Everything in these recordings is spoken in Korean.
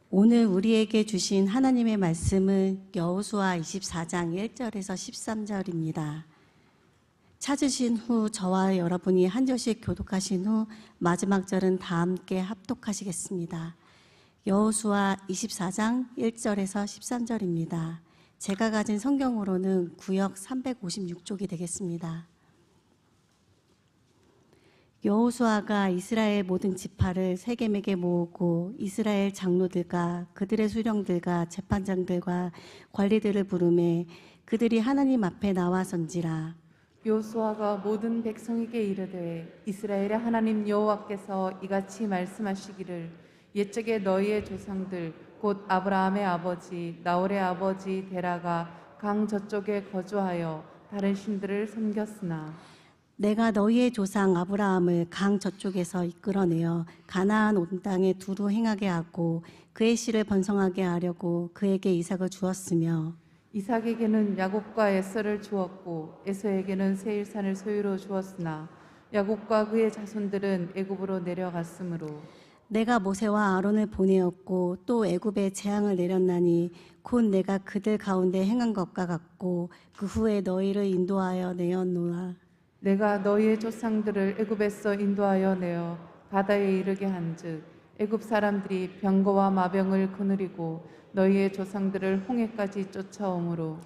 오늘 우리에게 주신 하나님의 말씀은 여호수아 24장 1절에서 13절입니다. 찾으신 후 저와 여러분이 한 절씩 교독하신 후 마지막 절은 다 함께 합독하시겠습니다. 여호수아 24장 1절에서 13절입니다. 제가 가진 성경으로는 구역 356쪽이 되겠습니다. 여호수아가 이스라엘 모든 지파를 세겜에게 모으고 이스라엘 장로들과 그들의 수령들과 재판장들과 관리들을 부르매 그들이 하나님 앞에 나와선지라. 여호수아가 모든 백성에게 이르되 이스라엘의 하나님 여호와께서 이같이 말씀하시기를 옛적에 너희의 조상들 곧 아브라함의 아버지 나홀의 아버지 데라가 강 저쪽에 거주하여 다른 신들을 섬겼으나 내가 너희의 조상 아브라함을 강 저쪽에서 이끌어내어 가나안 온 땅에 두루 행하게 하고 그의 씨를 번성하게 하려고 그에게 이삭을 주었으며 이삭에게는 야곱과 에서를 주었고 에서에게는 세일산을 소유로 주었으나 야곱과 그의 자손들은 애굽으로 내려갔으므로 내가 모세와 아론을 보내었고 또 애굽에 재앙을 내렸나니 곧 내가 그들 가운데 행한 것과 같고 그 후에 너희를 인도하여 내었노라. 내가 너희의 조상들을 애굽에서 인도하여 내어 바다에 이르게 한즉 애굽 사람들이 병거와 마병을 거느리고 너희의 조상들을 홍해까지 쫓아오므로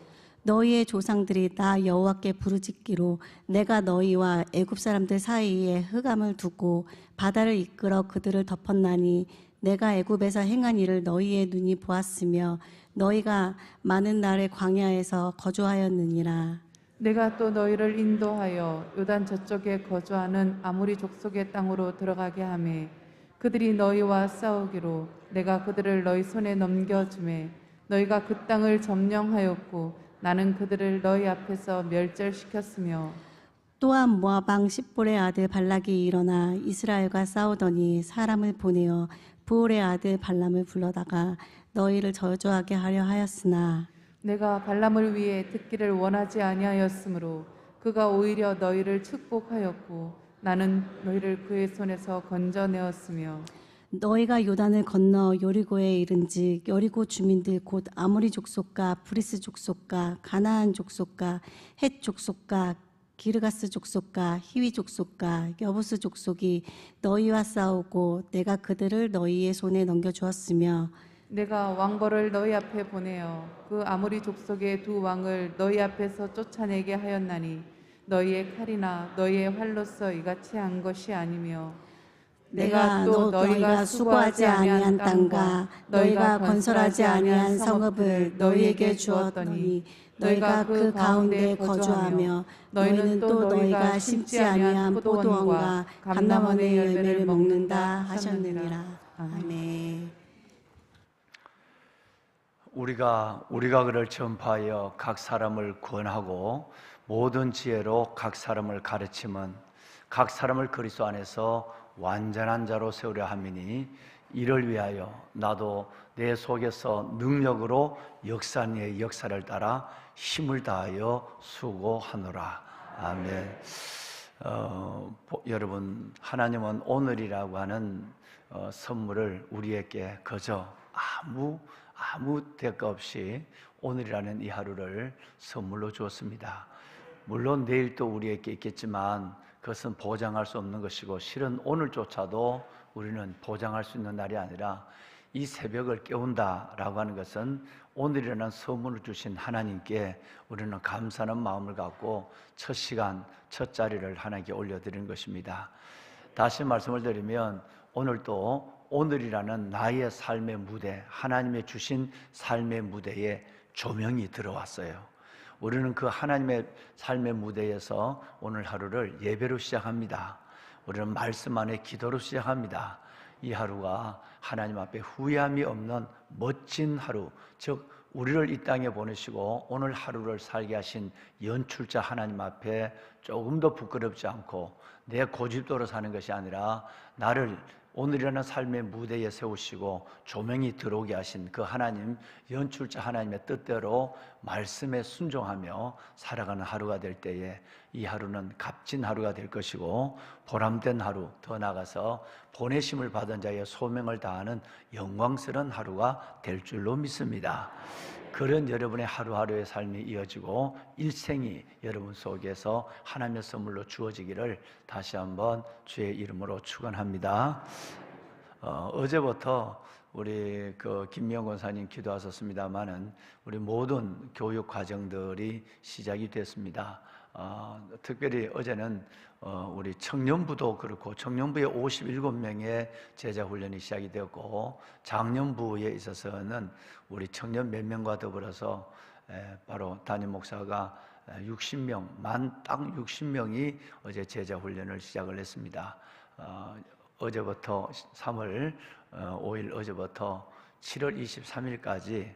너희의 조상들이 나 여호와께 부르짖기로 내가 너희와 애굽 사람들 사이에 흑암을 두고 바다를 이끌어 그들을 덮었나니 내가 애굽에서 행한 일을 너희의 눈이 보았으며 너희가 많은 날의 광야에서 거주하였느니라. 내가 또 너희를 인도하여 요단 저쪽에 거주하는 아모리 족속의 땅으로 들어가게 하매 그들이 너희와 싸우기로 내가 그들을 너희 손에 넘겨주매 너희가 그 땅을 점령하였고 나는 그들을 너희 앞에서 멸절시켰으며 또한 모압 왕 십볼의 아들 발락이 일어나 이스라엘과 싸우더니 사람을 보내어 부올의 아들 발람을 불러다가 너희를 저주하게 하려 하였으나 내가 발람을 위해 듣기를 원하지 아니하였으므로 그가 오히려 너희를 축복하였고 나는 너희를 그의 손에서 건져내었으며 너희가 요단을 건너 여리고에 이른즉 여리고 주민들 곧 아모리 족속과 브리스 족속과 가나안 족속과 헷 족속과 기르가스 족속과 히위 족속과 여부스 족속이 너희와 싸우고 내가 그들을 너희의 손에 넘겨주었으며 내가 왕벌을 너희 앞에 보내어 그 아모리 족속의 두 왕을 너희 앞에서 쫓아내게 하였나니 너희의 칼이나 너희의 활로서 이같이 한 것이 아니며 내가 또 너희가 수고하지 아니한 땅과 너희가 건설하지 아니한 성읍을 너희에게 주었더니 너희가 그 가운데 거주하며 너희는 또 너희가 심지 아니한 포도원과 감람원의 열매를 먹는다 하셨느니라. 아멘. 우리가 그를 전파하여 각 사람을 구원하고 모든 지혜로 각 사람을 가르침은 각 사람을 그리스도 안에서 완전한 자로 세우려 함이니 이를 위하여 나도 내 속에서 능력으로 역사한 이의 역사를 따라 힘을 다하여 수고하노라. 아멘. 여러분, 하나님은 오늘이라고 하는 선물을 우리에게 그저 아무 대가 없이 오늘이라는 이 하루를 선물로 주었습니다. 물론 내일 또 우리에게 있겠지만 그것은 보장할 수 없는 것이고 실은 오늘조차도 우리는 보장할 수 있는 날이 아니라 이 새벽을 깨운다라고 하는 것은 오늘이라는 선물을 주신 하나님께 우리는 감사하는 마음을 갖고 첫 시간, 첫 자리를 하나님께 올려드리는 것입니다. 다시 말씀을 드리면 오늘이라는 나의 삶의 무대, 하나님의 주신 삶의 무대에 조명이 들어왔어요. 우리는 그 하나님의 삶의 무대에서 오늘 하루를 예배로 시작합니다. 우리는 말씀 안에 기도로 시작합니다. 이 하루가 하나님 앞에 후회함이 없는 멋진 하루, 즉 우리를 이 땅에 보내시고 오늘 하루를 살게 하신 연출자 하나님 앞에 조금도 부끄럽지 않고 내 고집대로 사는 것이 아니라 나를 오늘이라는 삶의 무대에 세우시고 조명이 들어오게 하신 그 하나님, 연출자 하나님의 뜻대로 말씀에 순종하며 살아가는 하루가 될 때에 이 하루는 값진 하루가 될 것이고 보람된 하루, 더 나아가서 보내심을 받은 자의 소명을 다하는 영광스러운 하루가 될 줄로 믿습니다. 그런 여러분의 하루하루의 삶이 이어지고 일생이 여러분 속에서 하나님의 선물로 주어지기를 다시 한번 주의 이름으로 축원합니다. 어제부터 우리 김미영 권사님 기도하셨습니다만은 우리 모든 교육 과정들이 시작이 됐습니다. 특별히 어제는 우리 청년부도 그렇고 청년부에 57명의 제자 훈련이 시작이 되었고 장년부에 있어서는 우리 청년 몇 명과 더불어서 바로 담임 목사가 60명, 딱 60명이 어제 제자 훈련을 시작을 했습니다. 어제부터 3월 5일 어제부터 7월 23일까지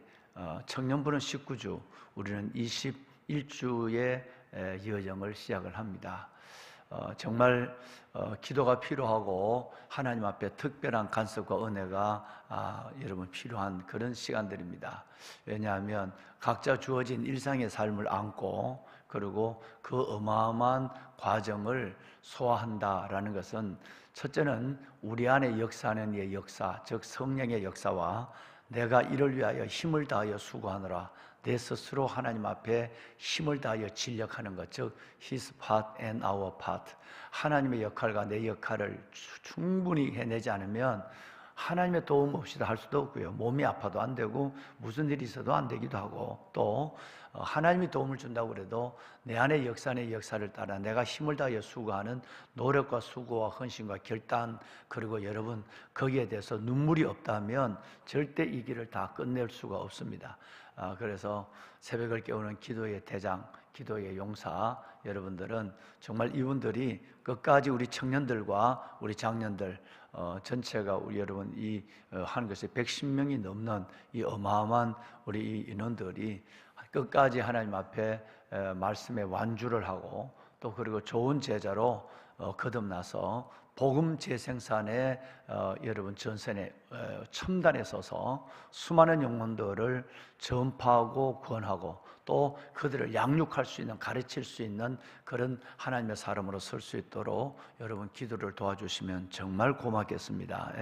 청년부는 19주, 우리는 21주의 여정을 시작을 합니다. 정말 기도가 필요하고 하나님 앞에 특별한 간섭과 은혜가 여러분 필요한 그런 시간들입니다. 왜냐하면 각자 주어진 일상의 삶을 안고 그리고 그 어마어마한 과정을 소화한다라는 것은 첫째는 우리 안에 역사하는 이의 역사, 즉 성령의 역사와 내가 이를 위하여 힘을 다하여 수고하노라, 내 스스로 하나님 앞에 힘을 다하여 진력하는 것, 즉 His part and our part, 하나님의 역할과 내 역할을 충분히 해내지 않으면 하나님의 도움 없이도 할 수도 없고요, 몸이 아파도 안 되고 무슨 일이 있어도 안 되기도 하고, 또 하나님이 도움을 준다고 그래도 내 안의 역사의 역사를 따라 내가 힘을 다하여 수고하는 노력과 수고와 헌신과 결단, 그리고 여러분 거기에 대해서 눈물이 없다면 절대 이 길을 다 끝낼 수가 없습니다. 그래서 새벽을 깨우는 기도의 대장, 기도의 용사 여러분들은 정말 이분들이 끝까지 우리 청년들과 우리 장년들 전체가 우리 여러분 이 하는 것에 110명이 넘는 이 어마어마한 우리 이 인원들이 끝까지 하나님 앞에 말씀에 완주를 하고 또 그리고 좋은 제자로 거듭나서 복음 재생산의 여러분 전선에 첨단에 서서 수많은 영혼들을 전파하고 구원하고 또 그들을 양육할 수 있는, 가르칠 수 있는 그런 하나님의 사람으로 설 수 있도록 여러분 기도를 도와주시면 정말 고맙겠습니다.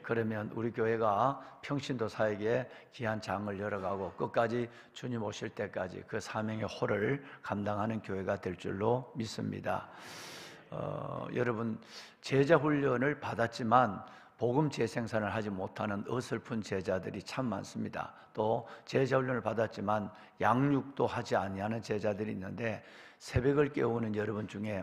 그러면 우리 교회가 평신도 사역에 귀한 장을 열어가고 끝까지 주님 오실 때까지 그 사명의 호를 감당하는 교회가 될 줄로 믿습니다. 여러분 제자 훈련을 받았지만 복음 재생산을 하지 못하는 어설픈 제자들이 참 많습니다. 또 제자 훈련을 받았지만 양육도 하지 아니하는 제자들이 있는데 새벽을 깨우는 여러분 중에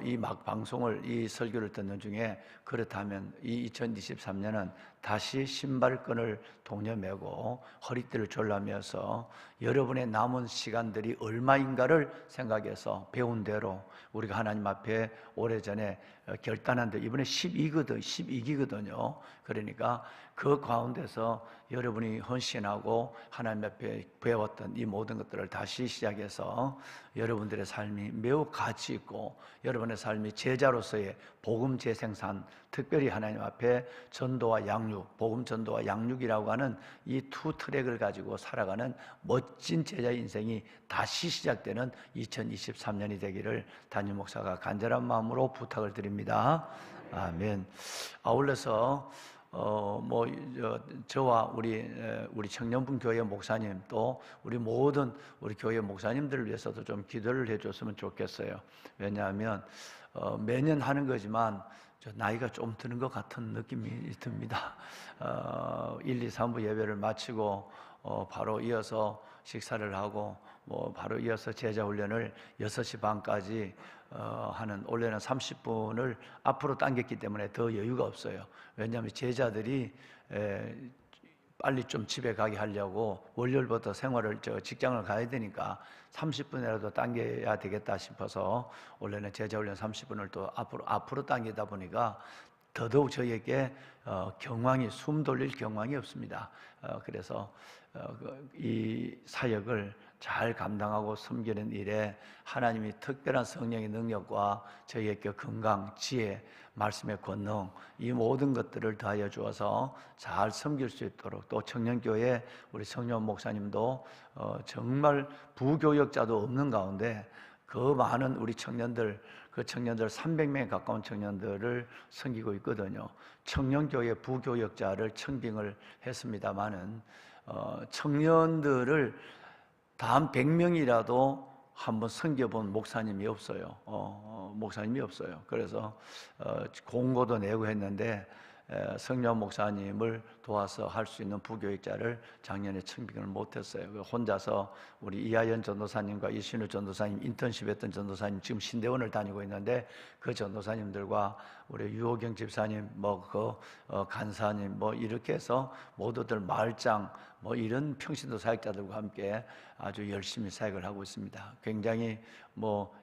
이 막 방송을 이 설교를 듣는 중에 그렇다면 이 2023년은 다시 신발끈을 동여매고 허리띠를 졸라매서 여러분의 남은 시간들이 얼마인가를 생각해서 배운 대로 우리가 하나님 앞에 오래전에 결단한 데 이번에 12기거든요. 그러니까 그 가운데서 여러분이 헌신하고 하나님 앞에 배웠던 이 모든 것들을 다시 시작해서 여러분들의 삶이 매우 가치 있고 여러분의 삶이 제자로서의 복음 재생산, 특별히 하나님 앞에 전도와 양육, 복음 전도와 양육이라고 하는 이 투 트랙을 가지고 살아가는 멋진 제자 인생이 다시 시작되는 2023년이 되기를 담임 목사가 간절한 마음으로 부탁을 드립니다. 아멘. 아울러서 저와 우리 청년분 교회 목사님 또 우리 모든 우리 교회 목사님들을 위해서도 좀 기도를 해줬으면 좋겠어요. 왜냐하면 매년 하는 거지만 나이가 좀 드는 것 같은 느낌이 듭니다. 1, 2, 3부 예배를 마치고 바로 이어서 식사를 하고 바로 이어서 제자 훈련을 6시 반까지 하는, 원래는 30분을 앞으로 당겼기 때문에 더 여유가 없어요. 왜냐하면 제자들이 빨리 좀 집에 가게 하려고 월요일부터 직장을 가야 되니까 30분이라도 당겨야 되겠다 싶어서 원래는 제자훈련 30분을 또 앞으로 당기다 보니까 더더욱 저에게 숨 돌릴 경황이 없습니다. 그래서 이 사역을 잘 감당하고 섬기는 일에 하나님이 특별한 성령의 능력과 저희에게 건강, 지혜, 말씀의 권능, 이 모든 것들을 더하여 주어서 잘 섬길 수 있도록, 또 청년교회 우리 성령 목사님도 정말 부교역자도 없는 가운데 그 많은 우리 청년들, 그 청년들 300명에 가까운 청년들을 섬기고 있거든요. 청년교회 부교역자를 청빙을 했습니다마는 청년들을 단 100명이라도 한번 섬겨본 목사님이 없어요. 목사님이 없어요. 그래서 공고도 내고 했는데 성령 목사님을 도와서 할 수 있는 부교육자를 작년에 청빙을 못했어요. 혼자서 우리 이하연 전도사님과 이신우 전도사님, 인턴십했던 전도사님, 지금 신대원을 다니고 있는데 그 전도사님들과 우리 유호경 집사님, 간사님, 이렇게 해서 모두들 마을장, 이런 평신도 사역자들과 함께 아주 열심히 사역을 하고 있습니다. 굉장히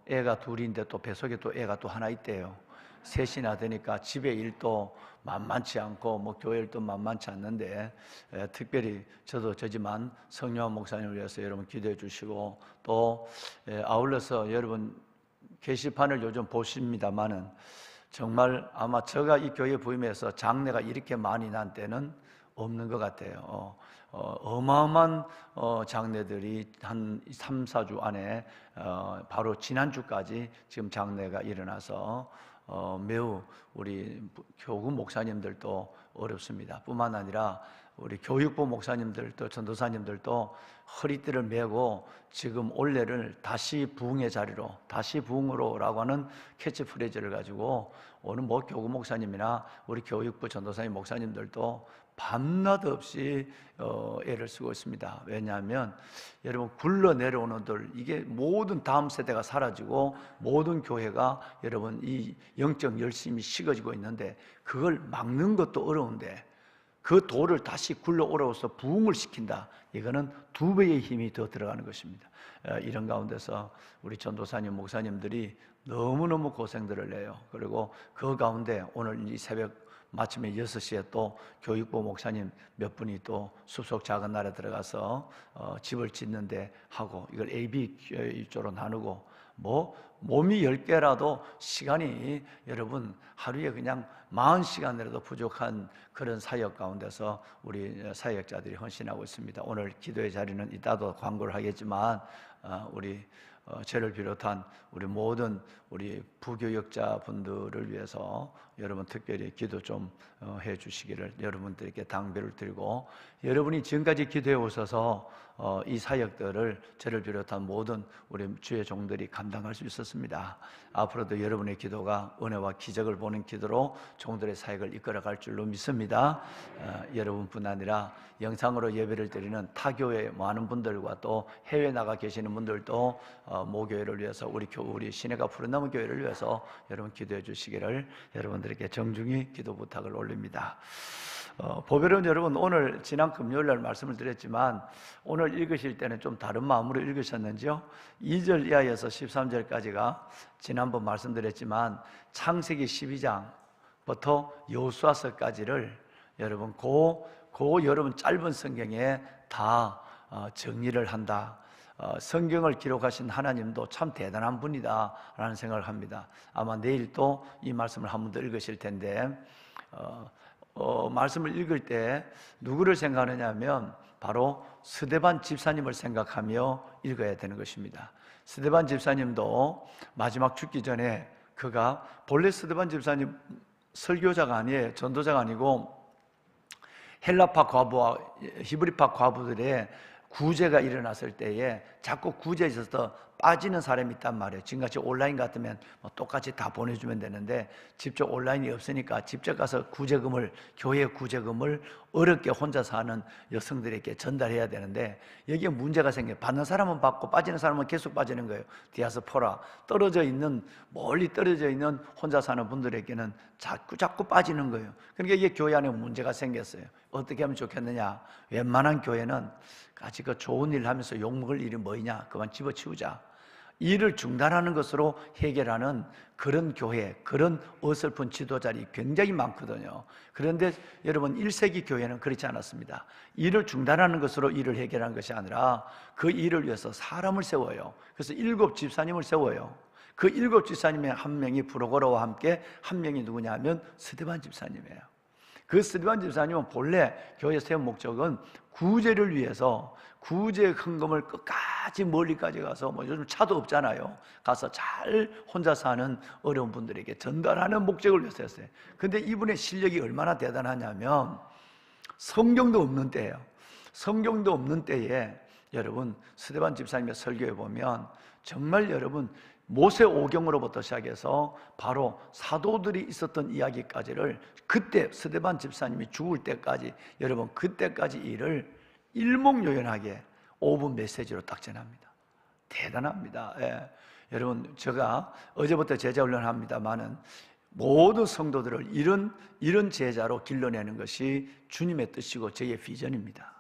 애가 둘인데 또 뱃속에 또 애가 또 하나 있대요. 셋이나 되니까 집의 일도 만만치 않고 교회 일도 만만치 않는데 특별히 저도 저지만 성령 목사님을 위해서 여러분 기도해 주시고 또 아울러서 여러분 게시판을 요즘 보십니다마는 정말 아마 제가 이 교회 부임해서 장례가 이렇게 많이 난 때는 없는 것 같아요. 어마어마한 장례들이 한 3, 4주 안에 바로 지난주까지 지금 장례가 일어나서 매우 우리 교구 목사님들도 어렵습니다. 뿐만 아니라 우리 교육부 목사님들도 전도사님들도 허리띠를 메고 지금 올해를 다시 부흥의 자리로, 다시 부흥으로라고 하는 캐치프레이즈를 가지고 오늘 교구 목사님이나 우리 교육부 전도사님 목사님들도 밤낮 없이 애를 쓰고 있습니다. 왜냐하면 여러분 굴러 내려오는들 이게 모든 다음 세대가 사라지고 모든 교회가 여러분 이 영적 열심이 식어지고 있는데 그걸 막는 것도 어려운데 그 돌을 다시 굴러 올라와서 부흥을 시킨다. 이거는 2배의 힘이 더 들어가는 것입니다. 이런 가운데서 우리 전도사님 목사님들이 너무너무 고생들을 해요. 그리고 그 가운데 오늘 이 새벽 마침에 6시에 또 교육부 목사님 몇 분이 또 숲속 작은 날에 들어가서 집을 짓는데 하고 이걸 A, B 쪽으로 나누고 몸이 10개라도 시간이 여러분 하루에 그냥 40시간이라도 부족한 그런 사역 가운데서 우리 사역자들이 헌신하고 있습니다. 오늘 기도의 자리는 이따도 광고를 하겠지만 우리 저를 비롯한 우리 모든 우리 부교역자 분들을 위해서 여러분 특별히 기도 좀 해주시기를 여러분들에게 당부를 드리고 여러분이 지금까지 기도해 오셔서 이 사역들을 저를 비롯한 모든 우리 주의 종들이 감당할 수 있었습니다. 앞으로도 여러분의 기도가 은혜와 기적을 보는 기도로 종들의 사역을 이끌어갈 줄로 믿습니다. 여러분뿐 아니라 영상으로 예배를 드리는 타교회 많은 분들과 또 해외 나가 계시는 분들도 모교회를 위해서 우리 시내가 푸른나무 교회를 위해서 여러분 기도해 주시기를 여러분들에게 정중히 기도 부탁을 올립니다. 보배로운 여러분, 오늘 지난 금요일날 말씀을 드렸지만 오늘 읽으실 때는 좀 다른 마음으로 읽으셨는지요? 2절 이하에서 13절까지가 지난번 말씀드렸지만 창세기 12장부터 여호수아서까지를 여러분 여러분 짧은 성경에 다 정리를 한다. 성경을 기록하신 하나님도 참 대단한 분이다 라는 생각을 합니다. 아마 내일 또 이 말씀을 한 번 더 읽으실 텐데 말씀을 읽을 때 누구를 생각하느냐 하면 바로 스데반 집사님을 생각하며 읽어야 되는 것입니다. 스데반 집사님도 마지막 죽기 전에 그가 본래 스데반 집사님 설교자가 아니에요. 전도자가 아니고 헬라파 과부와 히브리파 과부들의 구제가 일어났을 때에 자꾸 구제에 있어서 빠지는 사람이 있단 말이에요. 지금같이 온라인 같으면 똑같이 다 보내주면 되는데 직접 온라인이 없으니까 직접 가서 교회 구제금을 어렵게 혼자서 하는 여성들에게 전달해야 되는데 여기에 문제가 생겨요. 받는 사람은 받고 빠지는 사람은 계속 빠지는 거예요. 디아스포라, 멀리 떨어져 있는 혼자 사는 분들에게는 자꾸 빠지는 거예요. 그러니까 이게 교회 안에 문제가 생겼어요. 어떻게 하면 좋겠느냐? 웬만한 교회는 같이 그 좋은 일 하면서 욕먹을 일이 뭐냐? 그만 집어치우자. 일을 중단하는 것으로 해결하는 그런 교회, 그런 어설픈 지도자들이 굉장히 많거든요. 그런데 여러분 1세기 교회는 그렇지 않았습니다. 일을 중단하는 것으로 일을 해결하는 것이 아니라 그 일을 위해서 사람을 세워요. 그래서 7 집사님을 세워요. 그 7 집사님의 한 명이 브로거로와 함께 한 명이 누구냐 하면 스데반 집사님이에요. 그 스데반 집사님은 본래 교회 세운 목적은 구제를 위해서 구제 헌금을 끝까지 멀리까지 가서 뭐 요즘 차도 없잖아요. 가서 잘 혼자 사는 어려운 분들에게 전달하는 목적을 위해서 했어요. 근데 이분의 실력이 얼마나 대단하냐면 성경도 없는 때예요. 성경도 없는 때에 여러분 스데반 집사님의 설교에 보면 정말 여러분 모세오경으로부터 시작해서 바로 사도들이 있었던 이야기까지를 그때 스데반 집사님이 죽을 때까지 여러분 그때까지 일을 일목요연하게 5분 메시지로 딱 전합니다. 대단합니다. 예. 여러분 제가 어제부터 제자 훈련합니다마는 모든 성도들을 이런 제자로 길러내는 것이 주님의 뜻이고 저의 비전입니다.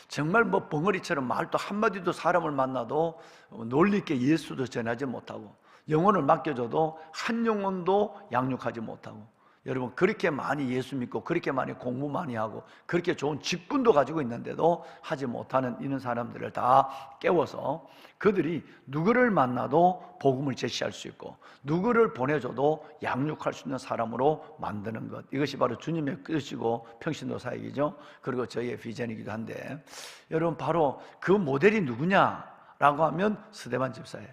정말 뭐 벙어리처럼 말도 한마디도 사람을 만나도 논리 있게 예수도 전하지 못하고 영혼을 맡겨줘도 한 영혼도 양육하지 못하고 여러분 그렇게 많이 예수 믿고 그렇게 많이 공부 많이 하고 그렇게 좋은 직분도 가지고 있는데도 하지 못하는 이런 사람들을 다 깨워서 그들이 누구를 만나도 복음을 제시할 수 있고 누구를 보내줘도 양육할 수 있는 사람으로 만드는 것, 이것이 바로 주님의 뜻이고 평신도 사역이죠. 그리고 저희의 비전이기도 한데 여러분 바로 그 모델이 누구냐라고 하면 스데반 집사예요.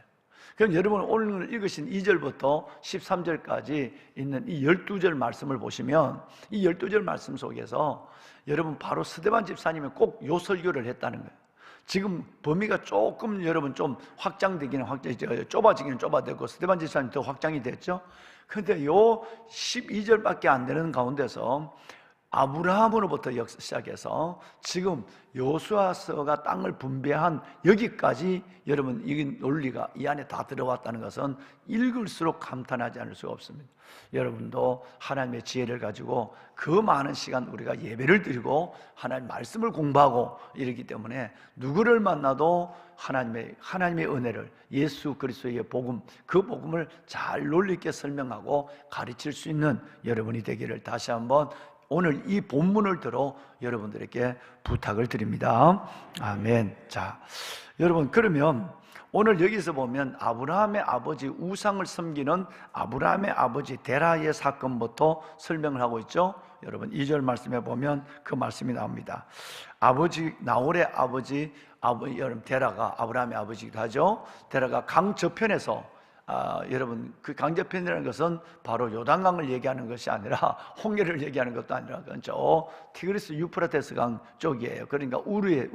그럼 여러분 오늘 읽으신 2절부터 13절까지 있는 이 12절 말씀을 보시면 이 12절 말씀 속에서 여러분 바로 스데반 집사님이 꼭 요 설교를 했다는 거예요. 지금 범위가 조금 여러분 좀 확장되기는 좁아지기는 좁아졌고 스데반 집사님 더 확장이 됐죠. 그런데 요 12절밖에 안 되는 가운데서 아브라함으로부터 시작해서 지금 여호수아서가 땅을 분배한 여기까지 여러분 이 논리가 이 안에 다 들어왔다는 것은 읽을수록 감탄하지 않을 수가 없습니다. 여러분도 하나님의 지혜를 가지고 그 많은 시간 우리가 예배를 드리고 하나님 말씀을 공부하고 이러기 때문에 누구를 만나도 하나님의 은혜를 예수 그리스도의 복음 그 복음을 잘 논리 있게 설명하고 가르칠 수 있는 여러분이 되기를 다시 한번 오늘 이 본문을 들어 여러분들에게 부탁을 드립니다. 아멘. 자, 여러분 그러면 오늘 여기서 보면 아브라함의 아버지 우상을 섬기는 아브라함의 아버지 데라의 사건부터 설명을 하고 있죠. 여러분 2절 말씀에 보면 그 말씀이 나옵니다. 아버지 나홀의 아버지 여러분 데라가 아브라함의 아버지이기도 하죠. 데라가 강 저편에서 여러분 그 강저편이라는 것은 바로 요단강을 얘기하는 것이 아니라 홍해를 얘기하는 것도 아니라 그건 저 티그리스 유프라테스 강 쪽이에요. 그러니까 우르에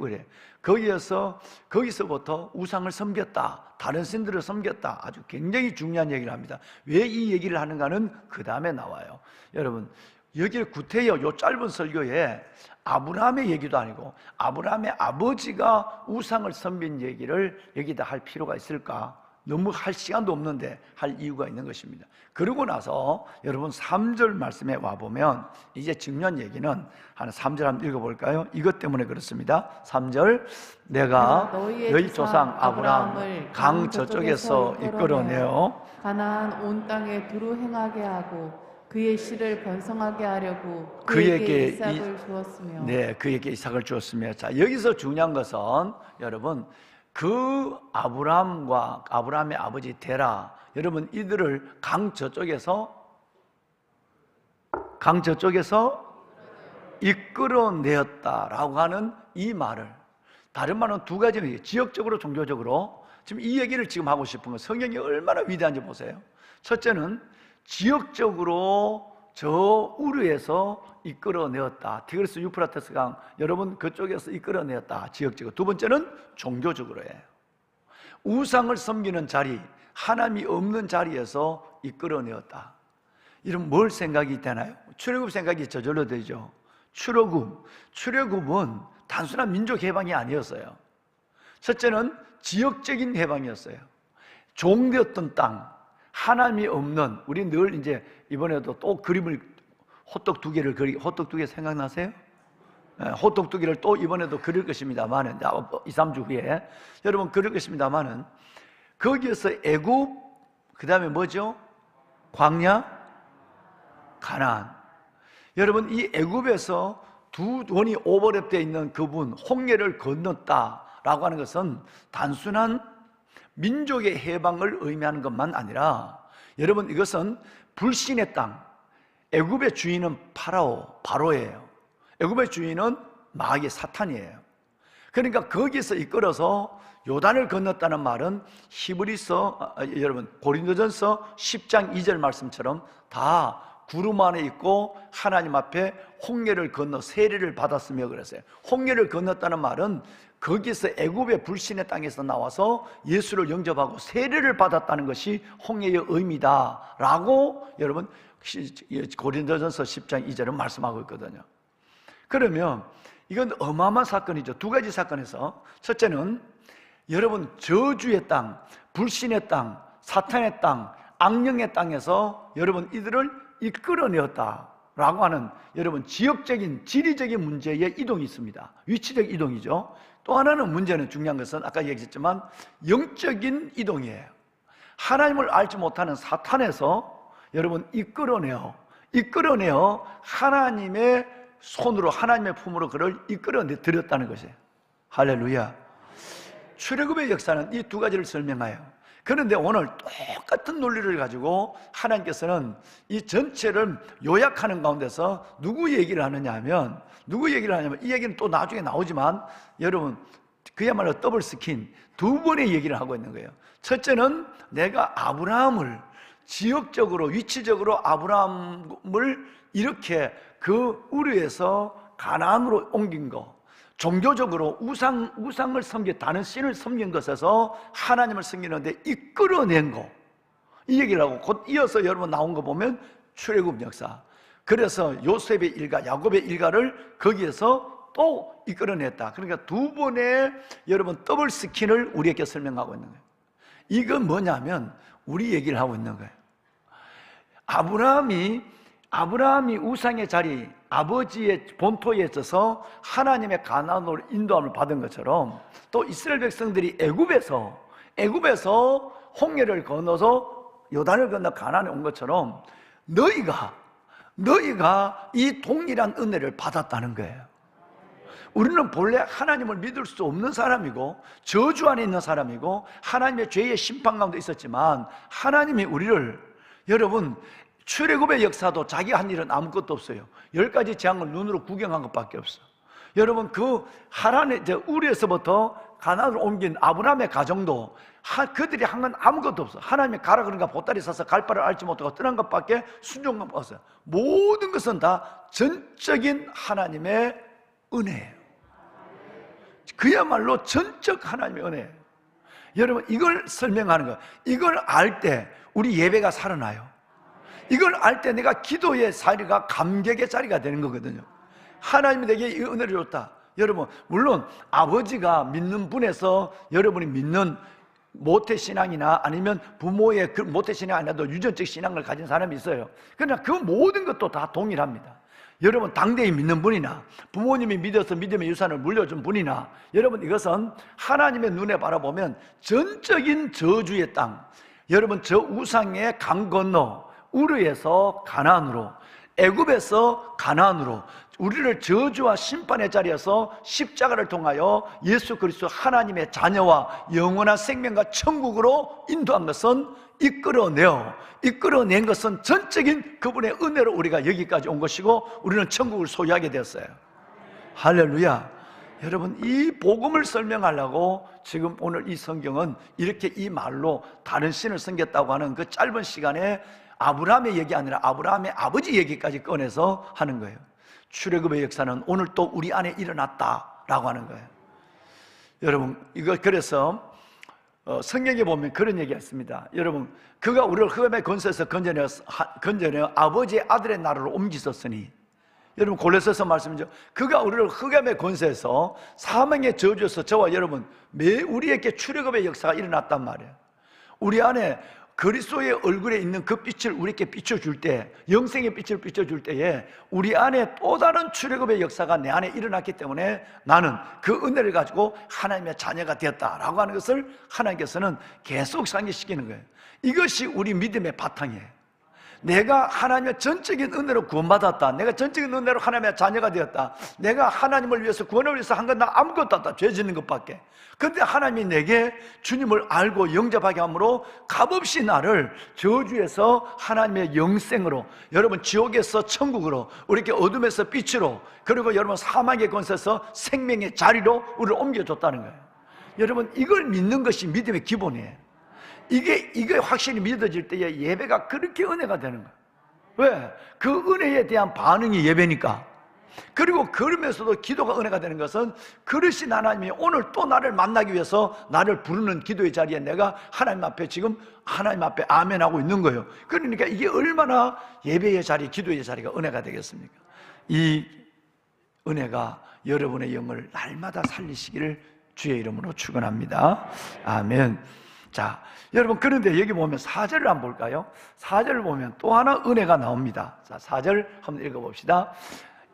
거기서부터 우상을 섬겼다, 다른 신들을 섬겼다. 아주 굉장히 중요한 얘기를 합니다. 왜 이 얘기를 하는가는 그 다음에 나와요. 여러분 여기를 구태여 요 짧은 설교에 아브라함의 얘기도 아니고 아브라함의 아버지가 우상을 섬긴 얘기를 여기다 할 필요가 있을까? 너무 할 시간도 없는데 할 이유가 있는 것입니다. 그러고 나서 여러분 3절 말씀에 와보면 이제 중요한 얘기는 한 3절 한번 읽어볼까요? 이것 때문에 그렇습니다. 3절 내가 너희 조상 아브라함을 강 저쪽에서 이끌어내어 가나안 온 땅에 두루 행하게 하고 그의 씨를 번성하게 하려고 그에게 그에게 이삭을 주었으며 네, 그에게 이삭을 주었으며 자 여기서 중요한 것은 여러분 그 아브라함의 아버지 데라 여러분 이들을 강 저쪽에서 이끌어내었다라고 하는 이 말을 다른 말은 두 가지는 지역적으로 종교적으로 지금 이 얘기를 지금 하고 싶은 건 성경이 얼마나 위대한지 보세요. 첫째는 지역적으로 저 우르에서 이끌어내었다. 티그리스 유프라테스 강 여러분 그쪽에서 이끌어내었다. 지역적으로. 두 번째는 종교적으로예요. 우상을 섬기는 자리, 하나님이 없는 자리에서 이끌어내었다. 이런 뭘 생각이 되나요? 출애굽 생각이 저절로 되죠. 출애굽은 단순한 민족 해방이 아니었어요. 첫째는 지역적인 해방이었어요. 종되었던 땅, 하나님이 없는 우리 늘 이제 이번에도 또 그림을 호떡 두 개 생각나세요? 호떡 두 개를 또 이번에도 그릴 것입니다만은 2, 3주 후에 여러분 그릴 것입니다만은 거기에서 애굽 그 다음에 뭐죠? 광야, 가나안. 여러분 이 애굽에서 두 원이 오버랩되어 있는 그분 홍해를 건넜다라고 하는 것은 단순한 민족의 해방을 의미하는 것만 아니라 여러분 이것은 불신의 땅, 애굽의 주인은 바로예요. 애굽의 주인은 마귀 사탄이에요. 그러니까 거기서 이끌어서 요단을 건넜다는 말은 여러분 고린도전서 10장 2절 말씀처럼 다 구름 안에 있고 하나님 앞에 홍해를 건너 세례를 받았으며 그랬어요. 홍해를 건넜다는 말은 거기서 애굽의 불신의 땅에서 나와서 예수를 영접하고 세례를 받았다는 것이 홍해의 의미다라고 여러분 고린도전서 10장 2절은 말씀하고 있거든요. 그러면 이건 어마어마한 사건이죠. 두 가지 사건에서 첫째는 여러분 저주의 땅, 불신의 땅, 사탄의 땅, 악령의 땅에서 여러분 이들을 이끌어내었다라고 하는 여러분 지역적인 지리적인 문제의 이동이 있습니다. 위치적 이동이죠. 또 하나는 문제는 중요한 것은 아까 얘기했지만 영적인 이동이에요. 하나님을 알지 못하는 사탄에서 여러분 이끌어내어 하나님의 손으로 하나님의 품으로 그를 이끌어내드렸다는 것이에요. 할렐루야. 출애굽의 역사는 이 두 가지를 설명해요. 그런데 오늘 똑같은 논리를 가지고 하나님께서는 이 전체를 요약하는 가운데서 누구 얘기를 하느냐 이 얘기는 또 나중에 나오지만 여러분 그야말로 더블 스킨 두 번의 얘기를 하고 있는 거예요. 첫째는 내가 아브라함을 지역적으로 위치적으로 아브라함을 이렇게 그 우르에서 가나안으로 옮긴 거, 종교적으로 우상을 다른 신을 섬긴 것에서 하나님을 섬기는데 이끌어낸 거, 이 얘기를 하고 곧 이어서 여러분 나온 거 보면 출애굽 역사. 그래서 요셉의 일가, 야곱의 일가를 거기에서 또 이끌어냈다. 그러니까 두 번의 여러분 더블 스킨을 우리에게 설명하고 있는 거예요. 이건 뭐냐면 우리 얘기를 하고 있는 거예요. 아브라함이 우상의 자리, 아버지의 본토에 있어서 하나님의 가나안으로 인도함을 받은 것처럼 또 이스라엘 백성들이 애굽에서 홍해를 건너서 요단을 건너 가나안에 온 것처럼 너희가 이 동일한 은혜를 받았다는 거예요. 우리는 본래 하나님을 믿을 수 없는 사람이고 저주 안에 있는 사람이고 하나님의 죄의 심판 가운데 있었지만 하나님이 우리를 여러분 출애굽의 역사도 자기 한 일은 아무것도 없어요. 10가지 재앙을 눈으로 구경한 것밖에 없어. 여러분 그 하란의 우리에서부터 가나안으로 옮긴 아브라함의 가정도 그들이 한 건 아무것도 없어. 하나님이 가라 그러니까 보따리 싸서 갈 바를 알지 못하고 떠난 것밖에 순종만 없어요. 모든 것은 다 전적인 하나님의 은혜예요. 그야말로 전적 하나님의 은혜예요. 여러분 이걸 설명하는 거예요. 이걸 알 때 우리 예배가 살아나요. 이걸 알 때 내가 기도의 자리가 감격의 자리가 되는 거거든요. 하나님이 내게 이 은혜를 줬다. 여러분 물론 아버지가 믿는 분에서 여러분이 믿는 모태신앙이나 아니면 부모의 그 모태신앙이 아니라도 유전적 신앙을 가진 사람이 있어요. 그러나 그 모든 것도 다 동일합니다. 여러분 당대에 믿는 분이나 부모님이 믿어서 믿음의 유산을 물려준 분이나 여러분 이것은 하나님의 눈에 바라보면 전적인 저주의 땅, 여러분 저 우상의 강 건너 우르에서 가나안으로, 애굽에서 가나안으로 우리를 저주와 심판의 자리에서 십자가를 통하여 예수 그리스도 하나님의 자녀와 영원한 생명과 천국으로 인도한 것은 이끌어낸 것은 전적인 그분의 은혜로 우리가 여기까지 온 것이고 우리는 천국을 소유하게 되었어요. 할렐루야. 여러분 이 복음을 설명하려고 지금 오늘 이 성경은 이렇게 이 말로 다른 신을 섬겼다고 하는 그 짧은 시간에 아브라함의 얘기 아니라 아브라함의 아버지 얘기까지 꺼내서 하는 거예요. 출애굽의 역사는 오늘 또 우리 안에 일어났다라고 하는 거예요. 여러분 이거 그래서 성경에 보면 그런 얘기가 있습니다. 여러분 그가 우리를 흑암의 권세에서 건져내어 아버지의 아들의 나라로 옮기셨으니, 여러분 골로새서 말씀이죠. 그가 우리를 흑암의 권세에서 사망의 저주에서 저와 여러분 우리에게 출애굽의 역사가 일어났단 말이에요. 우리 안에 그리스도의 얼굴에 있는 그 빛을 우리에게 비춰줄 때, 영생의 빛을 비춰줄 때에 우리 안에 또 다른 출애굽의 역사가 내 안에 일어났기 때문에 나는 그 은혜를 가지고 하나님의 자녀가 되었다라고 하는 것을 하나님께서는 계속 상기시키는 거예요. 이것이 우리 믿음의 바탕이에요. 내가 하나님의 전적인 은혜로 구원받았다. 내가 전적인 은혜로 하나님의 자녀가 되었다. 내가 하나님을 위해서 구원을 위해서 한 건 나 아무것도 없다. 죄 짓는 것밖에. 근데 하나님이 내게 주님을 알고 영접하게 함으로 값없이 나를 저주에서 하나님의 영생으로, 여러분 지옥에서 천국으로, 우리에게 어둠에서 빛으로, 그리고 여러분 사망의 권세에서 생명의 자리로 우리를 옮겨줬다는 거예요. 여러분 이걸 믿는 것이 믿음의 기본이에요. 이게 확실히 믿어질 때에 예배가 그렇게 은혜가 되는 거예요. 왜? 그 은혜에 대한 반응이 예배니까. 그리고 그러면서도 기도가 은혜가 되는 것은 그러신 하나님이 오늘 또 나를 만나기 위해서 나를 부르는 기도의 자리에 내가 하나님 앞에 지금 하나님 앞에 아멘하고 있는 거예요. 그러니까 이게 얼마나 예배의 자리, 기도의 자리가 은혜가 되겠습니까? 이 은혜가 여러분의 영을 날마다 살리시기를 주의 이름으로 축원합니다. 아멘. 자, 여러분 그런데 여기 보면 4절을 한번 볼까요? 4절을 보면 또 하나 은혜가 나옵니다. 자, 4절 한번 읽어봅시다.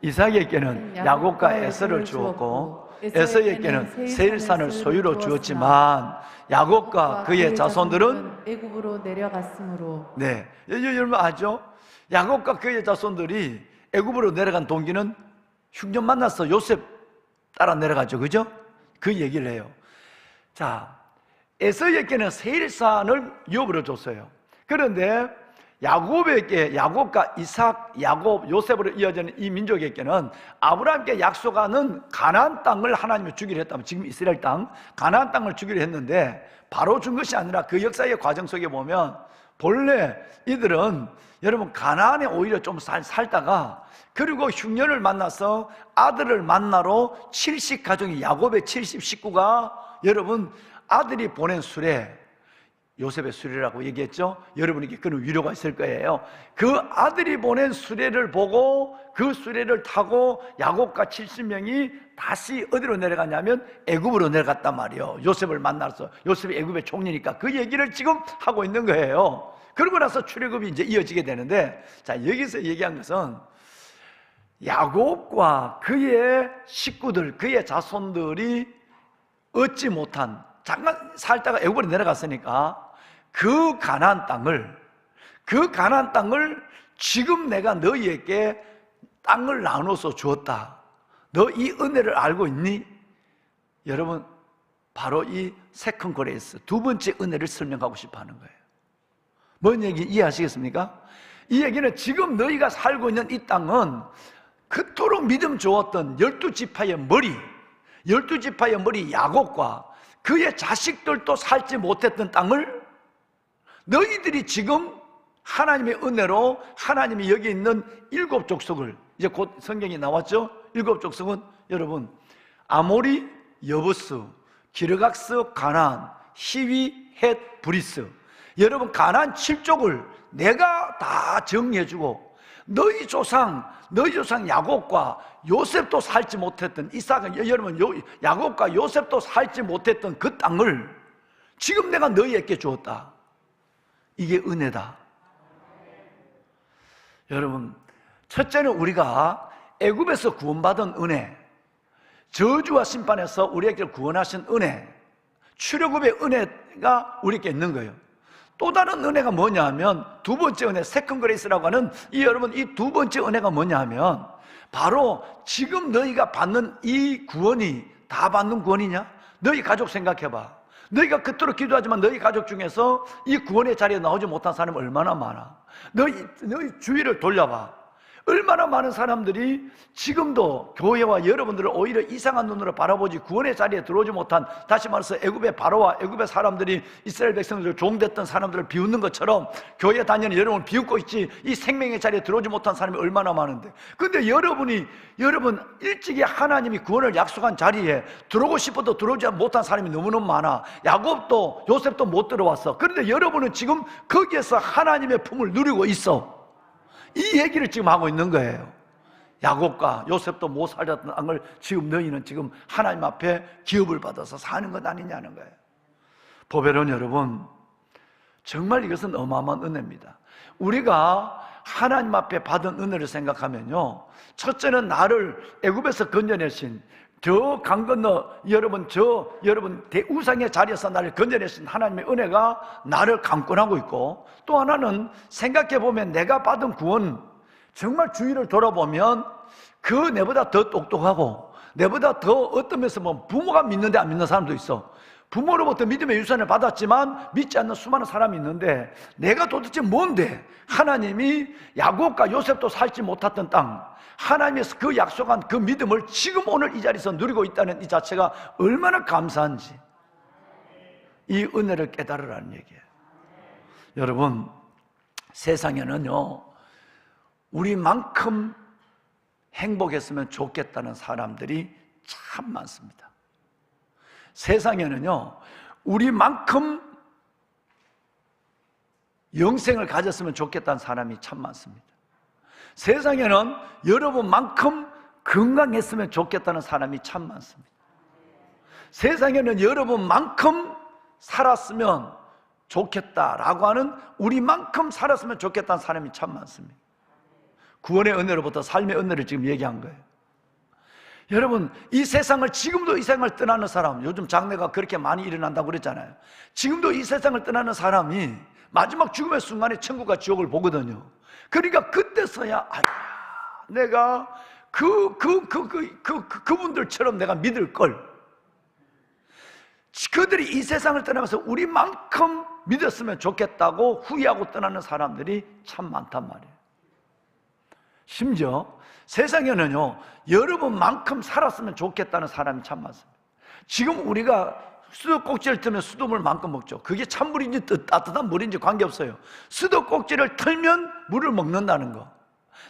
이삭에게는 야곱과 에서를 주었고 에서에게는 세일산을 소유로 주었지만 야곱과 그의 자손들은 애굽으로 내려갔으므로. 네, 여러분 아죠? 야곱과 그의 자손들이 애굽으로 내려간 동기는 흉년 만나서 요셉 따라 내려가죠, 그죠? 그 얘기를 해요. 자, 에서에게는 세일산을 유업으로 줬어요. 그런데 야곱에게, 야곱과 이삭, 야곱, 요셉으로 이어지는 이 민족에게는 아브라함께 약속하는 가나안 땅을 하나님이 주기로 했다면, 지금 이스라엘 땅, 가나안 땅을 주기로 했는데 바로 준 것이 아니라 그 역사의 과정 속에 보면 본래 이들은 여러분 가나안에 오히려 좀 살다가 그리고 흉년을 만나서 아들을 만나러 70 가정이, 야곱의 70 식구가 여러분 아들이 보낸 수레, 요셉의 수레라고 얘기했죠. 여러분에게 그런 위로가 있을 거예요. 그 아들이 보낸 수레를 보고 그 수레를 타고 야곱과 70명이 다시 어디로 내려갔냐면 애굽으로 내려갔단 말이에요. 요셉을 만나서, 요셉이 애굽의 총리니까 그 얘기를 지금 하고 있는 거예요. 그러고 나서 출애굽이 이제 이어지게 되는데, 자, 여기서 얘기한 것은 야곱과 그의 식구들, 그의 자손들이 얻지 못한, 잠깐 살다가 애굽으로 내려갔으니까 그 가나안 땅을 지금 내가 너희에게 땅을 나눠서 주었다. 너 이 은혜를 알고 있니? 여러분, 바로 이 세컨 그레이스, 두 번째 은혜를 설명하고 싶어 하는 거예요. 뭔 얘기 이해하시겠습니까? 이 얘기는 지금 너희가 살고 있는 이 땅은 그토록 믿음 좋았던 12지파의 머리 야곱과 그의 자식들도 살지 못했던 땅을 너희들이 지금 하나님의 은혜로, 하나님이 여기 있는 7 족속을, 이제 곧 성경이 나왔죠? 7 족속은 여러분 아모리, 여부스, 기르각스, 가나안, 히위, 헷, 브리스, 여러분 가나안 7족을 내가 다 정리해주고 너희 조상 야곱과 요셉도 살지 못했던 이삭은, 여러분 야곱과 요셉도 살지 못했던 그 땅을 지금 내가 너희에게 주었다. 이게 은혜다. 여러분, 첫째는 우리가 애굽에서 구원받은 은혜, 저주와 심판에서 우리에게 구원하신 은혜, 출애굽의 은혜가 우리에게 있는 거예요. 또 다른 은혜가 뭐냐 하면 두 번째 은혜, 세컨 그레이스라고 하는 여러분 이 두 번째 은혜가 뭐냐 하면 바로 지금 너희가 받는 이 구원이 다 받는 구원이냐? 너희 가족 생각해봐. 너희가 그토록 기도하지만 너희 가족 중에서 이 구원의 자리에 나오지 못한 사람이 얼마나 많아. 너희 주위를 돌려봐. 얼마나 많은 사람들이 지금도 교회와 여러분들을 오히려 이상한 눈으로 바라보지 구원의 자리에 들어오지 못한, 다시 말해서 애굽의 바로와 애굽의 사람들이 이스라엘 백성들을 종됐던 사람들을 비웃는 것처럼 교회 다니는 여러분을 비웃고 있지, 이 생명의 자리에 들어오지 못한 사람이 얼마나 많은데. 근데 여러분 일찍이 하나님이 구원을 약속한 자리에 들어오고 싶어도 들어오지 못한 사람이 너무너무 많아. 야곱도 요셉도 못 들어왔어. 그런데 여러분은 지금 거기에서 하나님의 품을 누리고 있어. 이 얘기를 지금 하고 있는 거예요. 야곱과 요셉도 못 살았던 땅을 지금 너희는 지금 하나님 앞에 기업을 받아서 사는 것 아니냐는 거예요. 보배로운 여러분, 정말 이것은 어마어마한 은혜입니다. 우리가 하나님 앞에 받은 은혜를 생각하면요, 첫째는 나를 애굽에서 건져내신, 저 강 건너 여러분 우상의 자리에서 나를 건져내신 하나님의 은혜가 나를 강권하고 있고, 또 하나는 생각해 보면 내가 받은 구원, 정말 주위를 돌아보면 그 내보다 더 똑똑하고 내보다 더 어떤 면에서 보면 부모가 믿는데 안 믿는 사람도 있어. 부모로부터 믿음의 유산을 받았지만 믿지 않는 수많은 사람이 있는데, 내가 도대체 뭔데 하나님이 야곱과 요셉도 살지 못했던 땅, 하나님께서 그 약속한 그 믿음을 지금 오늘 이 자리에서 누리고 있다는 이 자체가 얼마나 감사한지, 이 은혜를 깨달으라는 얘기예요. 여러분, 세상에는요 우리만큼 행복했으면 좋겠다는 사람들이 참 많습니다. 세상에는요 우리만큼 영생을 가졌으면 좋겠다는 사람이 참 많습니다. 세상에는 여러분만큼 건강했으면 좋겠다는 사람이 참 많습니다. 세상에는 여러분만큼 살았으면 좋겠다라고 하는, 우리만큼 살았으면 좋겠다는 사람이 참 많습니다. 구원의 은혜로부터 삶의 은혜를 지금 얘기한 거예요. 여러분, 이 세상을, 지금도 이 세상을 떠나는 사람, 요즘 장례가 그렇게 많이 일어난다고 그랬잖아요. 지금도 이 세상을 떠나는 사람이 마지막 죽음의 순간에 천국과 지옥을 보거든요. 그러니까 그때서야 내가 그분들처럼 내가 믿을 걸. 그들이 이 세상을 떠나면서 우리만큼 믿었으면 좋겠다고 후회하고 떠나는 사람들이 참 많단 말이에요. 심지어 세상에는요 여러분만큼 살았으면 좋겠다는 사람이 참 많습니다. 지금 우리가 수도꼭지를 틀면 수돗물 만큼 먹죠. 그게 찬물인지 따뜻한 물인지 관계없어요. 수도꼭지를 틀면 물을 먹는다는 거.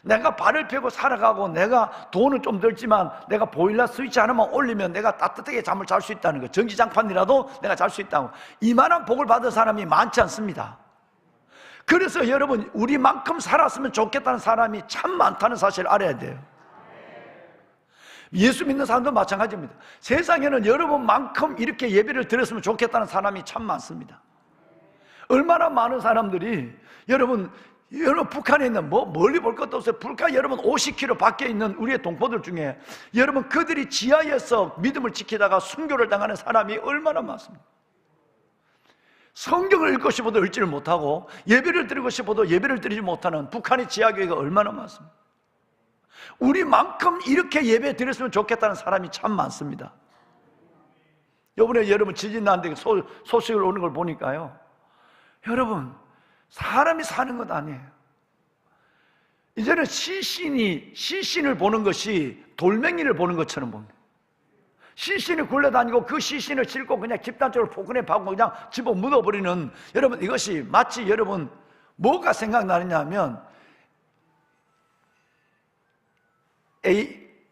내가 발을 펴고 살아가고 내가 돈은 좀 들지만 내가 보일러 스위치 하나만 올리면 내가 따뜻하게 잠을 잘 수 있다는 거. 전기장판이라도 내가 잘 수 있다고. 이만한 복을 받은 사람이 많지 않습니다. 그래서 여러분, 우리만큼 살았으면 좋겠다는 사람이 참 많다는 사실을 알아야 돼요. 예수 믿는 사람도 마찬가지입니다. 세상에는 여러분만큼 이렇게 예배를 드렸으면 좋겠다는 사람이 참 많습니다. 얼마나 많은 사람들이, 여러분 북한에 있는 멀리 볼 것도 없어요. 불과 여러분 50km 밖에 있는 우리의 동포들 중에 여러분 그들이 지하에서 믿음을 지키다가 순교를 당하는 사람이 얼마나 많습니다. 성경을 읽고 싶어도 읽지를 못하고 예배를 드리고 싶어도 예배를 드리지 못하는 북한의 지하교회가 얼마나 많습니다. 우리만큼 이렇게 예배 드렸으면 좋겠다는 사람이 참 많습니다. 이번에 여러분 지진 나는데 소식을 오는 걸 보니까요, 여러분 사람이 사는 것 아니에요. 이제는 시신을 보는 것이 돌멩이를 보는 것처럼 봅니다. 시신이 굴러다니고 그 시신을 싣고 그냥 집단적으로 포근에 박고 그냥 집어 묻어버리는, 여러분 이것이 마치 여러분 뭐가 생각나느냐 하면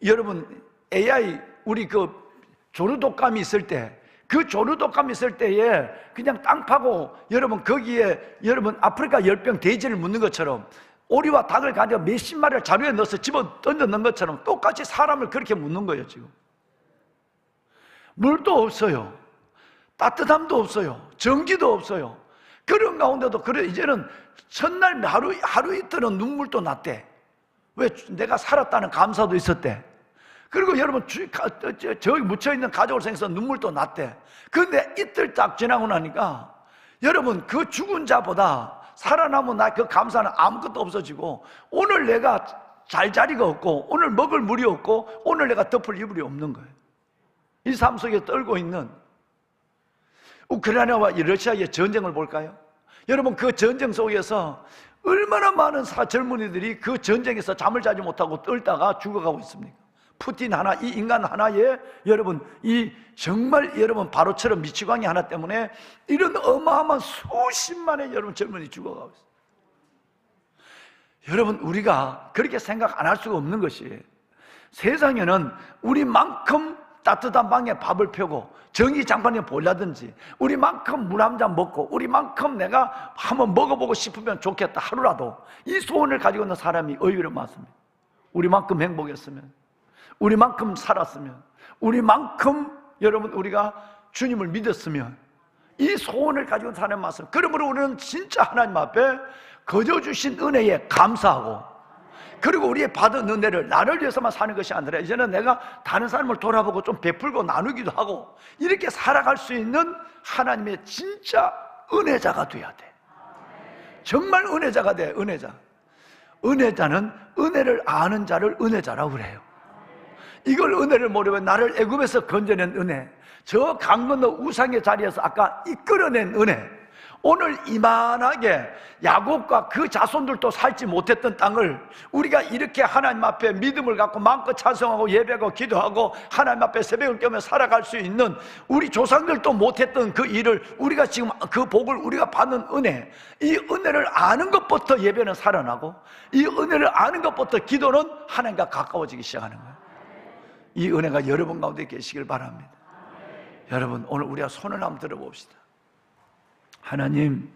여러분 AI 우리 그 조류독감이 있을 때, 그 조류독감이 있을 때에 그냥 땅 파고 여러분 거기에 여러분 아프리카 열병 돼지를 묻는 것처럼 오리와 닭을 가지고 몇십 마리를 자루에 넣어서 집어 던져 넣는 것처럼 똑같이 사람을 그렇게 묻는 거예요. 지금 물도 없어요. 따뜻함도 없어요. 전기도 없어요. 그런 가운데도 그래 이제는 첫날 하루 이틀은 눈물도 났대. 왜? 내가 살았다는 감사도 있었대. 그리고 여러분 저기 묻혀있는 가족을 생각해서 눈물도 났대. 그런데 이틀 딱 지나고 나니까 여러분 그 죽은 자보다 살아남은 나 그 감사는 아무것도 없어지고, 오늘 내가 잘 자리가 없고 오늘 먹을 물이 없고 오늘 내가 덮을 이불이 없는 거예요. 이 삶 속에 떨고 있는 우크라이나와 러시아의 전쟁을 볼까요? 여러분 그 전쟁 속에서 얼마나 많은 젊은이들이 그 전쟁에서 잠을 자지 못하고 떨다가 죽어가고 있습니까? 푸틴 하나, 이 인간 하나에 여러분 이 정말 여러분 바로처럼 미치광이 하나 때문에 이런 어마어마한 수십만의 여러분 젊은이 죽어가고 있어요. 여러분 우리가 그렇게 생각 안 할 수가 없는 것이, 세상에는 우리만큼 따뜻한 방에 밥을 펴고 전기장판에 보일라든지 우리만큼 물 한 잔 먹고 우리만큼 내가 한번 먹어보고 싶으면 좋겠다 하루라도, 이 소원을 가지고 있는 사람이 의외로 많습니다. 우리만큼 행복했으면, 우리만큼 살았으면, 우리만큼 여러분 우리가 주님을 믿었으면, 이 소원을 가지고 있는 사람이 많습니다. 그러므로 우리는 진짜 하나님 앞에 거저 주신 은혜에 감사하고 그리고 우리의 받은 은혜를 나를 위해서만 사는 것이 아니라 이제는 내가 다른 사람을 돌아보고 좀 베풀고 나누기도 하고 이렇게 살아갈 수 있는 하나님의 진짜 은혜자가 돼야 돼. 정말 은혜자가 돼. 은혜자는 은혜를 아는 자를 은혜자라고 그래요. 이걸 은혜를 모르면 나를 애굽에서 건져낸 은혜, 저 강 건너 우상의 자리에서 아까 이끌어낸 은혜, 오늘 이만하게 야곱과 그 자손들도 살지 못했던 땅을 우리가 이렇게 하나님 앞에 믿음을 갖고 마음껏 찬송하고 예배하고 기도하고 하나님 앞에 새벽을 깨며 살아갈 수 있는 우리 조상들도 못했던 그 일을 우리가 지금 그 복을 우리가 받는 은혜, 이 은혜를 아는 것부터 예배는 살아나고 이 은혜를 아는 것부터 기도는 하나님과 가까워지기 시작하는 거예요. 이 은혜가 여러분 가운데 계시길 바랍니다. 여러분, 오늘 우리가 손을 한번 들어봅시다. 하나님,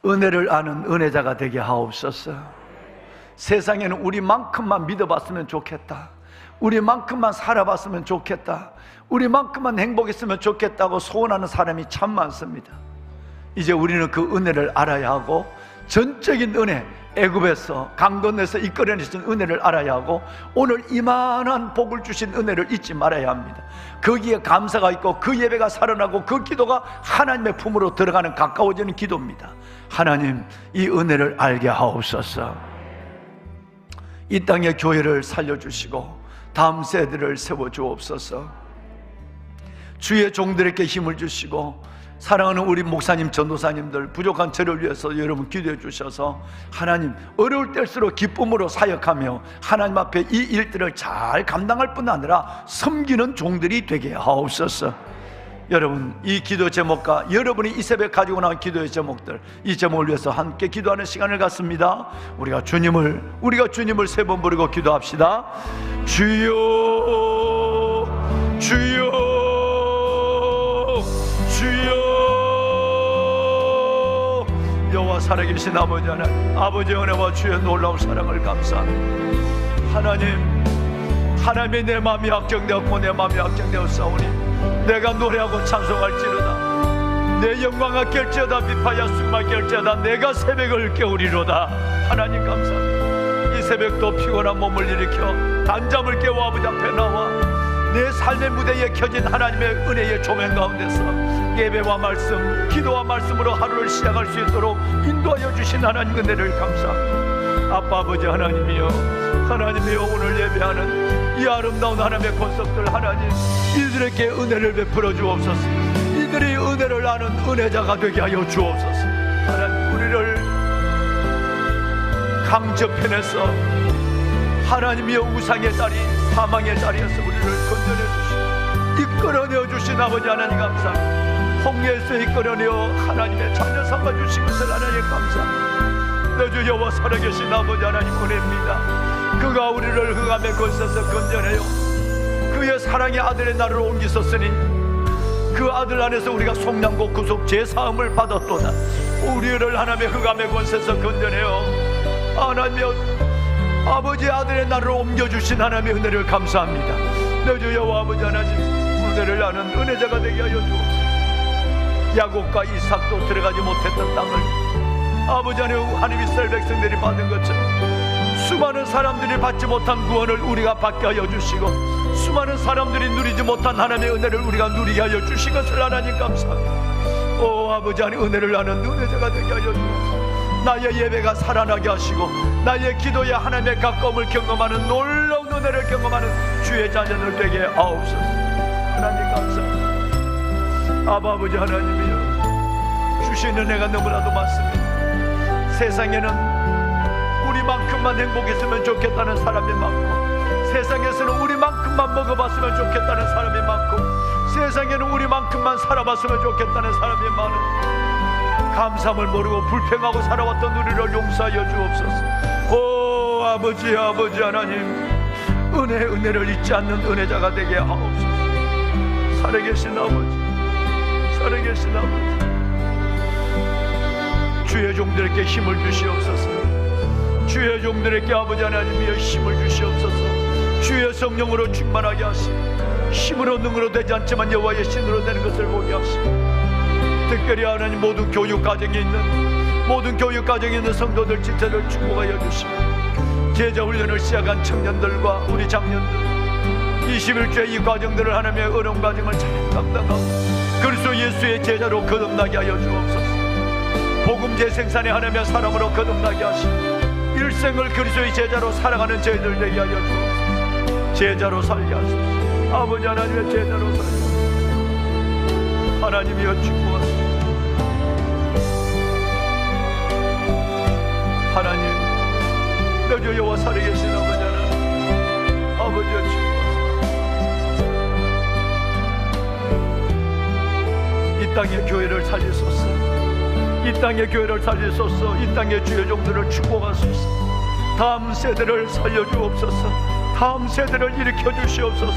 은혜를 아는 은혜자가 되게 하옵소서. 세상에는 우리만큼만 믿어봤으면 좋겠다, 우리만큼만 살아봤으면 좋겠다, 우리만큼만 행복했으면 좋겠다고 소원하는 사람이 참 많습니다. 이제 우리는 그 은혜를 알아야 하고, 전적인 은혜, 애굽에서 강 건너에서 이끌어내신 은혜를 알아야 하고, 오늘 이만한 복을 주신 은혜를 잊지 말아야 합니다. 거기에 감사가 있고 그 예배가 살아나고 그 기도가 하나님의 품으로 들어가는 가까워지는 기도입니다. 하나님, 이 은혜를 알게 하옵소서. 이 땅의 교회를 살려주시고 다음 세대를 세워주옵소서. 주의 종들에게 힘을 주시고 사랑하는 우리 목사님, 전도사님들 부족한 저를 위해서 여러분 기도해 주셔서 하나님, 어려울 때일수록 기쁨으로 사역하며 하나님 앞에 이 일들을 잘 감당할 뿐 아니라 섬기는 종들이 되게 하옵소서. 여러분, 이 기도 제목과 여러분이 이 새벽 가지고 나온 기도의 제목들, 이 제목을 위해서 함께 기도하는 시간을 갖습니다. 우리가 주님을 세 번 부르고 기도합시다. 주여, 주여, 주여. 여호와 살아계신 아버지 하나님, 아버지의 은혜와 주의 놀라운 사랑을 감사합니다. 하나님의 내 마음이 확정되었고 내 마음이 확정되었사오니 내가 노래하고 찬송할지로다. 내 영광아 깰지어다, 비파야 숨마 깰지어다. 내가 새벽을 깨우리로다. 하나님 감사합니다. 이 새벽도 피곤한 몸을 일으켜 단잠을 깨워 아버지 앞에 나와 내 삶의 무대에 켜진 하나님의 은혜의 조명 가운데서 예배와 말씀, 기도와 말씀으로 하루를 시작할 수 있도록 인도하여 주신 하나님 은혜를 감사합니다. 아빠 아버지 하나님이여, 오늘 예배하는 이 아름다운 하나님의 권속들, 하나님 이들에게 은혜를 베풀어 주옵소서. 이들이 은혜를 아는 은혜자가 되게 하여 주옵소서. 하나님, 우리를 강저편에서 하나님이여 우상의 자리, 사망의 자리에서 우리를 건져내 주시고 이끌어내어 주신 아버지 하나님 감사합니다. 홍해에서 이끌어내어 하나님의 자녀 삼아 주신 것을 하나님 감사합니다. 내 주 여호와 살아계신 아버지 하나님 은혜입니다. 그가 우리를 흑암의 권세에서 건져내어 그의 사랑의 아들의 나라로 옮기셨으니 그 아들 안에서 우리가 속량고 구속 제사함을 받았도다. 우리를 하나님의 흑암의 권세에서 건져내어 하나님의 아버지의 아들의 나라로 옮겨주신 하나님의 은혜를 감사합니다. 내 주 여호와 아버지 하나님, 은혜를 아는 은혜자가 되게 하여 주옵소서. 야곱과 이삭도 들어가지 못했던 땅을 아버지 하나님 이스라엘 백성들이 받은 것처럼 수많은 사람들이 받지 못한 구원을 우리가 받게 하여 주시고 수많은 사람들이 누리지 못한 하나님의 은혜를 우리가 누리게 하여 주신 것을 하나님 감사합니다. 오 아버지 하나님, 은혜를 아는 은혜자가 되게 하여 주옵소서. 나의 예배가 살아나게 하시고 나의 기도에 하나님의 가까움을 경험하는 놀라운 은혜를 경험하는 주의 자녀들 되게 하옵소서. 하나님 감사합니다. 아버지 하나님이여, 주신 은혜가 너무나도 많습니다. 세상에는 우리만큼만 행복했으면 좋겠다는 사람이 많고, 세상에서는 우리만큼만 먹어봤으면 좋겠다는 사람이 많고, 세상에는 우리만큼만 살아봤으면 좋겠다는 사람이 많은, 감사함을 모르고 불평하고 살아왔던 우리를 용서하여 주옵소서. 오 아버지 하나님, 은혜를 잊지 않는 은혜자가 되게 하옵소서. 살아계신 아버지, 주의 종들에게 힘을 주시옵소서. 주의 종들에게 아버지 하나님이여 힘을 주시옵소서. 주의 성령으로 충만하게 하시고 힘으로 능으로 되지 않지만 여호와의 신으로 되는 것을 보게 하시고, 특별히 하나님 모든 교육 과정에 있는 성도들 지체를 축복하여 주시고 제자 훈련을 시작한 청년들과 우리 장년들 21주의 이 과정들을 하나님의 어려운 과정을 잘 감당하고 그리스도 예수의 제자로 거듭나게 하여 주옵소서. 복음 재생산의 하나님의 사람으로 거듭나게 하시고 일생을 그리스도의 제자로 살아가는 저희들 되게 하여 주옵소서. 제자로 살게 하소서. 아버지 하나님의 제자로 살게 하소서. 하나님이여 축복하소서. 하나님, 너주 여호와 살아계신 아버지 하나님, 아버지여 축복하소서. 이 땅의 교회를 살리소서. 이 땅의 교회를 살리소서. 이 땅의 주의 종들을 축복하소서. 다음 세대를 살려주옵소서. 다음 세대를 일으켜 주시옵소서.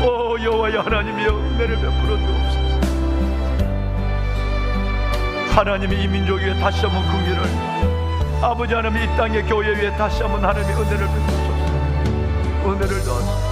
오 여호와여 하나님이여 은혜를 베풀어 주옵소서. 하나님이 이 민족 위에 다시 한번 긍휼을, 아버지 하나님 이 땅의 교회 위에 다시 한번 하나님의 은혜를 베푸소서. 은혜를 더하소서.